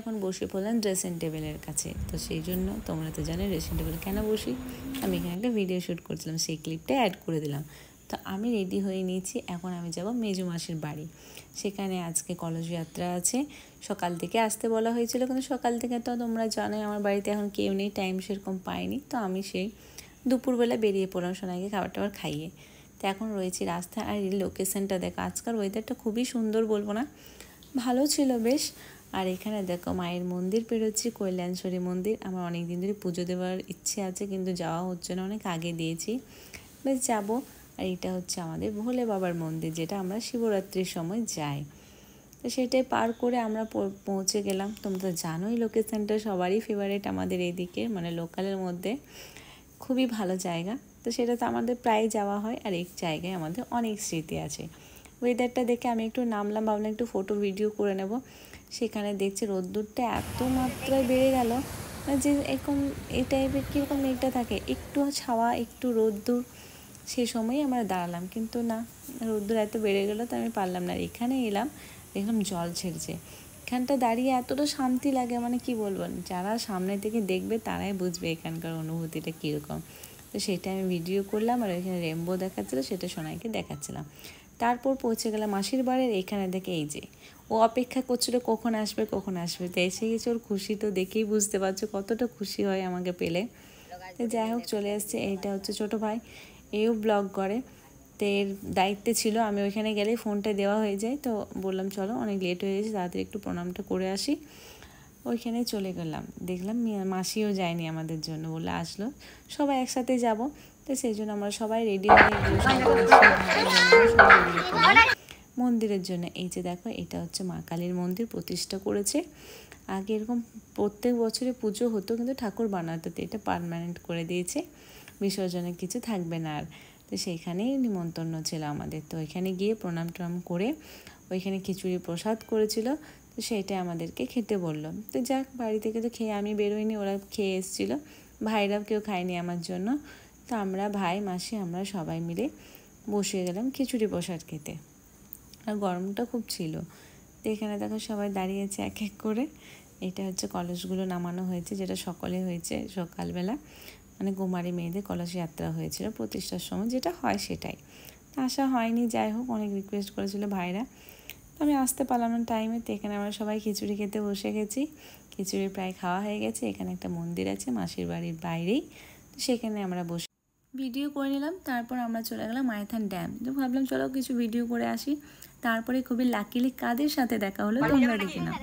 এখন বসে পড়লাম ড্রেসিং টেবিলের কাছে। তো সেই জন্য তোমরা তো জানো ড্রেসিং টেবিলে কেন বসি, আমি এখানে একটা ভিডিও শ্যুট করছিলাম, সেই ক্লিপটা অ্যাড করে দিলাম। তো আমি রেডি হয়ে নিয়েছি, এখন আমি যাব মেজো মাসির বাড়ি। সেখানে আজকে কলস যাত্রা আছে, সকাল থেকে আসতে বলা হয়েছিল, কিন্তু সকাল থেকে তো তোমরা জানোই আমার বাড়িতে এখন কেউ নেই, টাইম সেরকম পাইনি। তো আমি সেই দুপুরবেলা বেরিয়ে পড়লাম সোনাইকে খাবার টাবার খাইয়ে। তো এখন রয়েছি রাস্তায়। আর এই লোকেশনটা দেখো, আজকাল ওয়েদারটা খুবই সুন্দর, বলবো না, ভালো ছিল বেশ। আর এখানে দেখো মায়ের মন্দির পেরোচ্ছি, কল্যাণেশ্বরী মন্দির। আমার অনেক দিন ধরে পুজো দেওয়ার ইচ্ছে আছে, কিন্তু যাওয়া হচ্ছে না, অনেক আগে দিয়েছি, বেশ যাবো। আর এটা হচ্ছে আমাদের ভোলে বাবার মন্দির, যেটা আমরা শিবরাত্রির সময় যাই। তো সেটাই পার করে আমরা পৌঁছে গেলাম। তোমরা তো জানোই লোকেশনটা সবারই ফেভারিট আমাদের এইদিকে, মানে লোকালের মধ্যে খুবই ভালো জায়গা। তো সেটা তো আমাদের প্রায় যাওয়া হয়, আর এই জায়গায় আমাদের অনেক স্মৃতি আছে। ওয়েদারটা দেখে আমি একটু নামলাম, ভাবলাম একটু ফটো ভিডিও করে নেব। সেখানে দেখছি রোদ্দুরটা এত মাত্রায় বেড়ে গেল, যে এরকম এই টাইপের কীরকম মেঘটা থাকে, একটু ছাওয়া একটু রোদ্দুর, সেই সময়ই আমরা দাঁড়ালাম, কিন্তু না, রোদ্দুর এত বেড়ে গেলো তো আমি পারলাম না। এখানে এলাম, দেখলাম জল ছেড়েছে। এখানটা দাঁড়িয়ে এতটা শান্তি লাগে, মানে কি বলবো, যারা সামনে থেকে দেখবে তারাই বুঝবে এখানকার অনুভূতিটা কীরকম। তো সেটা আমি ভিডিও করলাম, আর ওইখানে রেমবো দেখাচ্ছিলো, সেটা সোনাইকে দেখাচ্ছিলাম। তারপর পৌঁছে গেলাম মাসির বাড়ির। এখানে দেখে এই যে ও অপেক্ষা করছিল কখন আসবে কখন আসবে, তো এসে গেছে। ওর খুশি তো দেখেই বুঝতে পারছো কতটা খুশি হয় আমাকে পেলে। তো যাই হোক চলে আসছে। এইটা হচ্ছে ছোটো ভাই, এও ব্লগ করে, তো এর দায়িত্বে ছিল। আমি ওইখানে গেলে ফোনটা দেওয়া হয়ে যায়, তো বললাম চলো অনেক লেট হয়ে গেছে, তাড়াতাড়ি একটু প্রণামটা করে আসি। ওইখানে চলে গেলাম, দেখলাম মাসিও যায়নি আমাদের জন্য, বলে আসলো সবাই একসাথে যাব। তো সেই জন্য আমরা সবাই রেডি হয়ে মন্দিরের জন্য। এই যে দেখো, এটা হচ্ছে মা কালীর মন্দির, প্রতিষ্ঠা করেছে। আগে এরকম প্রত্যেক বছরে পুজো হতো, কিন্তু ঠাকুর বানাতো, তো এটা পার্মানেন্ট করে দিয়েছে, বিসর্জনে কিছু থাকবে না আর। তো সেইখানেই নিমন্ত্রণ ছিল আমাদের। তো ওইখানে গিয়ে প্রণাম টনাম করে ওইখানে খিচুড়ি প্রসাদ করেছিল, তো সেইটাই আমাদেরকে খেতে বললো। তো যাক, বাড়ি থেকে তো খেয়ে আমি বেরোইনি, ওরা খেয়ে এসেছিলো, ভাইরাও কেউ খায়নি আমার জন্য। তো আমরা ভাই মাসি আমরা সবাই মিলে বসে গেলাম খিচুড়ি প্রসাদ খেতে। আর গরমটা খুব ছিল। তো এখানে দেখো সবাই দাঁড়িয়েছে এক এক করে। এটা হচ্ছে কলসগুলো নামানো হয়েছে, যেটা সকালে হয়েছে, সকালবেলা, মানে কুমারী মেয়েদের কলস যাত্রা হয়েছিল প্রতিষ্ঠার সময়, যেটা হয় সেটাই। তা আসা হয়নি, যাই হোক অনেক রিকোয়েস্ট করেছিল ভাইরা, তো আমি আসতে পারলাম না টাইমে। তো এখানে আমরা সবাই খিচুড়ি খেতে বসে গেছি। খিচুড়ি প্রায় খাওয়া হয়ে গেছে। এখানে একটা মন্দির আছে মাসির বাড়ির বাইরেই, তো সেখানে আমরা বসে ভিডিও করে নিলাম। তারপর আমরা চলে গেলাম মাইথন ড্যাম। তো ভাবলাম চলো কিছু ভিডিও করে আসি। তারপরে খুবই লাকিলি কাদের সাথে দেখা হলো তোমরা দেখে নাও।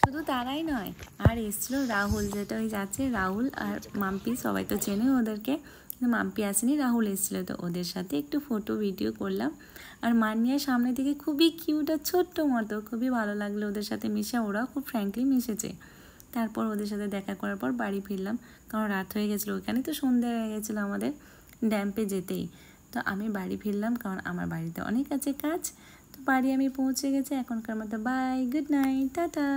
শুধু তারাই নয়, আর এসছিল রাহুল, যেটা ওই যাচ্ছে রাহুল আর মাম্পি, সবাই তো চেনে ওদেরকে, মাম্পি আসেনি, রাহুল এসেছিলো। তো ওদের সাথে একটু ফটো ভিডিও করলাম। আর মানিয়ার সামনে থেকে খুবই কিউট আর ছোট্ট মতো, খুবই ভালো লাগলো ওদের সাথে মিশে, ওরা খুব ফ্র্যাঙ্কলি মিশেছে। তারপর ওদের সাথে দেখা করার পর বাড়ি ফিরলাম, কারণ রাত হয়ে গেছিলো, ওখানে তো সন্ধ্যা হয়ে গেছিলো আমাদের ড্যাম্পে যেতেই। তো আমি বাড়ি ফিরলাম, কারণ আমার বাড়িতে অনেক আছে কাজ। তো বাড়ি আমি পৌঁছে গেছি, এখনকার মতো বাই, গুড নাইট, টাটা।